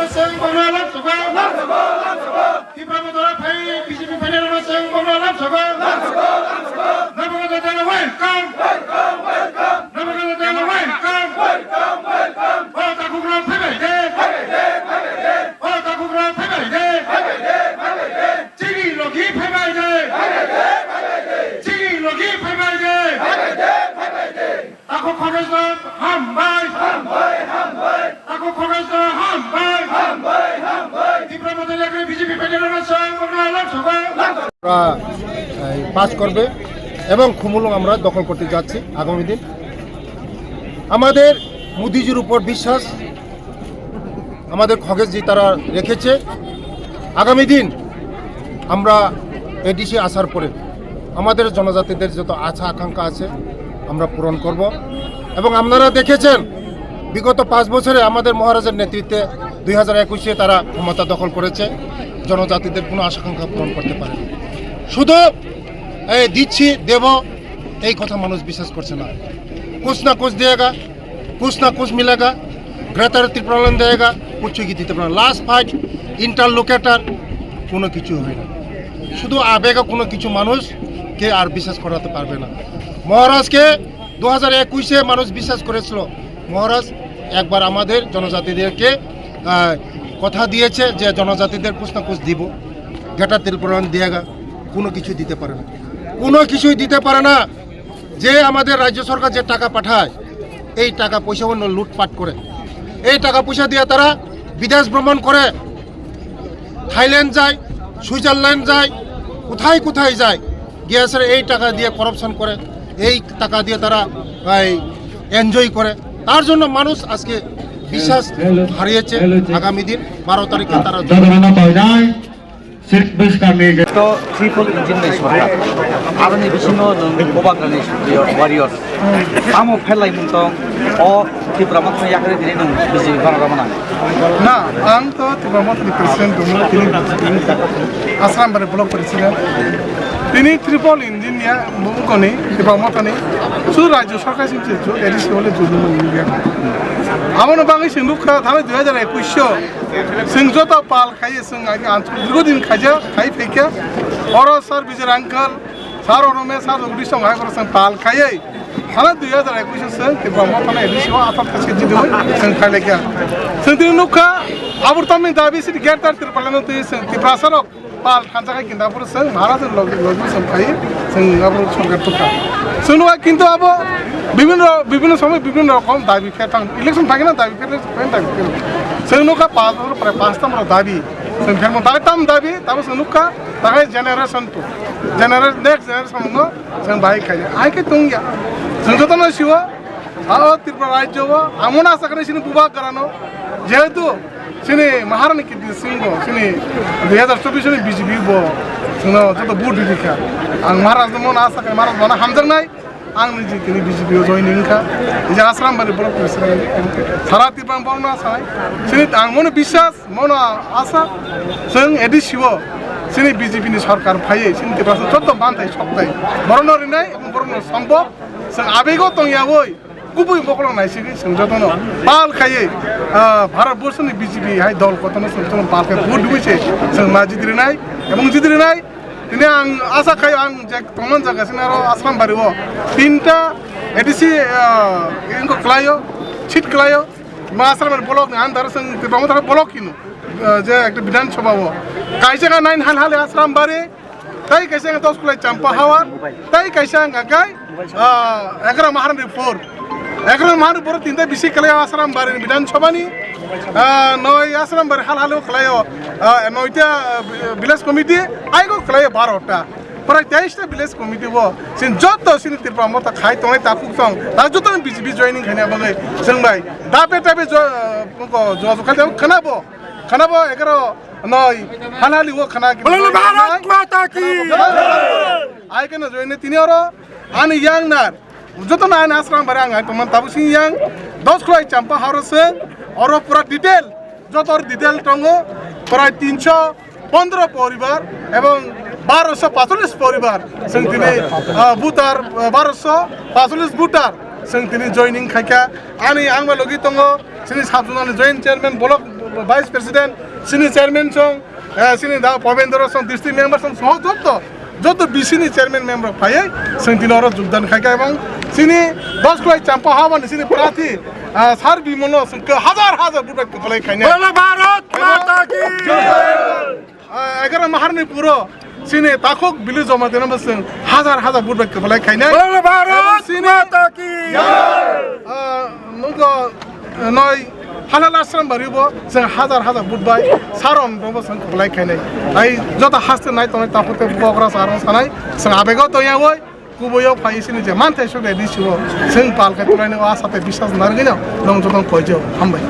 masang bangla lam soga Tipra Motha phai BJP panel masang bangla lam soga Nabaga dala welcome Nabaga dala welcome Oh takukra phai de Oh takukra phai de Chigi logi phai de Chigi logi phai de Takuk khorajna hambai Aku khorajna hambai Tipra Motha Yakarwi BJP panel masang bangla lam soga pass করবে এবং খুমুলুং আমরা দখল করতে যাচ্ছি আগামী দিন। আমাদের মোদিজির উপর বিশ্বাস আমাদের খগেশজি তারা রেখেছে। আগামী দিন আমরা এডিসি আসার পরে আমাদের জনজাতিদের যত আশা আকাঙ্ক্ষা আছে আমরা পূরণ করব। এবং আপনারা দেখেছেন বিগত 5 বছরে আমাদের মহারাজের নেতৃত্বে 2021-এ তারা ক্ষমতা দখল করেছে, জনজাতিদের কোনো আশাকাঙ্ক্ষা পূরণ করতে পারে। শুধু এই দিচ্ছি দেব এই কথা মানুষ বিশ্বাস করছে না। कुछ ना कुछ देगा, कुछ ना कुछ मिलेगा, গ্রেটার ত্রিপ্রালন দেয়গা, कुछ কি দিতে পারে। লাস্ট ফাইট ইন্টারলোকেটার কোনো কিছু হয় না। শুধু আবেগে কোনো কিছু মানুষকে আর বিশ্বাস করাতে পারবে না। মহারাজকে 2021-এ মানুষ বিশ্বাস করেছিল। মহারাজ একবার আমাদের জনজাতিদেরকে কথা দিয়েছে যে জনজাতিদের कुछ না कुछ দিব, গ্রেটার ত্রিপ্রালন দেয়গা, কোনো কিছু দিতে পারে না, কোনো কিছুই দিতে পারে না। যে আমাদের রাজ্য সরকার যে টাকা পাঠায় এই টাকা পয়সা অন্য লুটপাট করে, এই টাকা পয়সা দিয়ে তারা বিদেশ ভ্রমণ করে, থাইল্যান্ড যায়, সুইজারল্যান্ড যায়, কোথায় কোথায় যায়, গিয়ে এই টাকা দিয়ে করাপশন করে, এই টাকা দিয়ে তারা এনজয় করে। তার জন্য মানুষ আজকে বিশ্বাস হারিয়েছে। আগামী দিন 12 তারিখে তারা 또 트리플 인진의 소리야. 아버님 비신호 고박가는 와리어. 아무 펠라이 문동 어 Tipra Motha Yakarwi 드리는 비지 바라가만. না আমি তো Tipra Motha প্রেসিডেন্ট তিনি আসাম বারে ব্লক প্রেসিডেন্ট তিনি ট্রিপল ইঞ্জিন নিয়ে মুখনি Tipra Motha নি শুধু রাজ্য সরকার সিনছে এডিসি হলে জুলুম ইন্ডিয়া আমার বাঙালি সিন্ধুখা থামে 2021 जों जता पाल खायो जों दीर्घदिन खाइ फैखा और सर बिजर आंकल सार अनमे सार उड़ी सं हाय जों पाल खायो थाना 2021 जों Tipra Motha एडिसिव आफाद कासे जिदो जों खाइलेखा जों दिन नुखा आबुर तमे दाबि सिट गेटार त्रिपालन तो जों Tipra सरक पाल खानजाखा किन्दापुर जों महाराज लगे जों खायो जों आबुर सरकार तुखा जों नुवा किन्तु आबो বিভিন্ন সময় বিভিন্ন রকম দাবি খেতাম ইলেকশন থাকে না দাবি খেতে দাবি जोंनुखा 5 বছর প্রায় 5টা আমরা দাবি जों फेरमो दाइटाम दाबि ताबो जोंनुखा ताकाय जेनारेशन तो जेनारेशन नेक्स्ट जेनारेशन नो जों बाहाय खायो आइके तुंगिया जों जतन शिवा आ त्रिपुरा राज्यवा आमोना आसा करे सिनि बुबा करानो जेहेतु सिनि महारानी की सिंह सिनि 2024 नि बीजेपी बो जोंनो जत बुट दिखा आं महाराज मन आसा करे महाराज बना हामजंनाय आं निजे किनि बीजेपी जॉइनिंग खा जे आश्रम बारे ब्लक प्रेसिडेंट सारा Tipra बावना साय सिनि आं मन বিশ্বাস मन आशा जों एडिसिव सिनि बीजेपी नि सरकार फायो सिनि Tipra जत बान्थाय सबताय बरन रिनाय এবং बरन सम्भव जों आबेगो तंयावै गुबै बखलनाय सिगि जों जतनो पाल खायो भारत बर्षनि बीजेपी हाय दल कतनो जों पाल खाय भोट दुइसे जों मा जिदिरनाय এবং जिदिरनाय ini ang asa kayo ang teman jaga sinaro asram bariwo tinta edisi ingko klayo chit klayo ma asram bolok ni andar sang Tipra Motha bolok kinu je ekta বিধান সভাও kaisa ka 9 hal hal asram bare tai kaisa ka 10 kulai champa hawar tai kaisa ka gai 11 maharani 4 11 maharani 4 tinta bisi klayo asram bare বিধান সভানি নয় আশ্রম বারে হাল হালো খেলায় 9টা village committee I go খেলায় 12টা প্রায় 23টা village committee ও scene যত সিন Tipra Motha খাই তনে তাকুক song তা যত বিজেপি জয়েনিং খাইনা বাগে जों ভাই দাপে টাপে জখাতে খানাবো 11 নয় হালালি ও খানা কি ভারত মাতা কি আই কেন জয়েনে তিনি আর আন ইয়াং নার যত না আশ্রম বারে আং তমান তাবু সিং ইয়াং 10 খলাই চাম্পা হারসে और पूरा डिटेल जो तोर डिटेल टंगो प्राय 315 परिवार एवं 1245 परिवार जों दिनै बुटार 1245 बुटार जों दिनै जॉइनिंग खायखा आंनि आंबा लगि दङ जोंनि साबजुनानि joint chairman block vice president সিনি চেয়ারম্যান সং সিনি দা পবেন্দ্র সং ডিস্ট্রিক্ট মেম্বার সং সহ যত বিসিনি চেয়ারম্যান মেম্বার ফাই जों दिनै যোগদান খাইকা এবং সিনি 10 ক্লাই চাম্পা হাওয়ানি সিনি প্রার্থী সার বিমল হাজার হাজার বুট কলাই খাইনে ভারত মাতা কি 11 মাহারনি পুরো সিনি তাকক বিলু জমা দেন বসং হাজার হাজার বুট কলাই খাইনে ভারত মাতা কি নগো নয় হালাল আশ্রম বাড়িব जों হাজার হাজার বুট বাই সারন বসং কলাই খাইনে আই যত হাসতে নাই তনে তাপতে বগরা সারন সানাই जों আবেগও তয়াওই गुबैयाव फाइसिनि जे मानथाय सगले दिसिव जों पालखाय तुलायनो आसाते बिसास नारगिनाव दं जदं फयजो हामबाय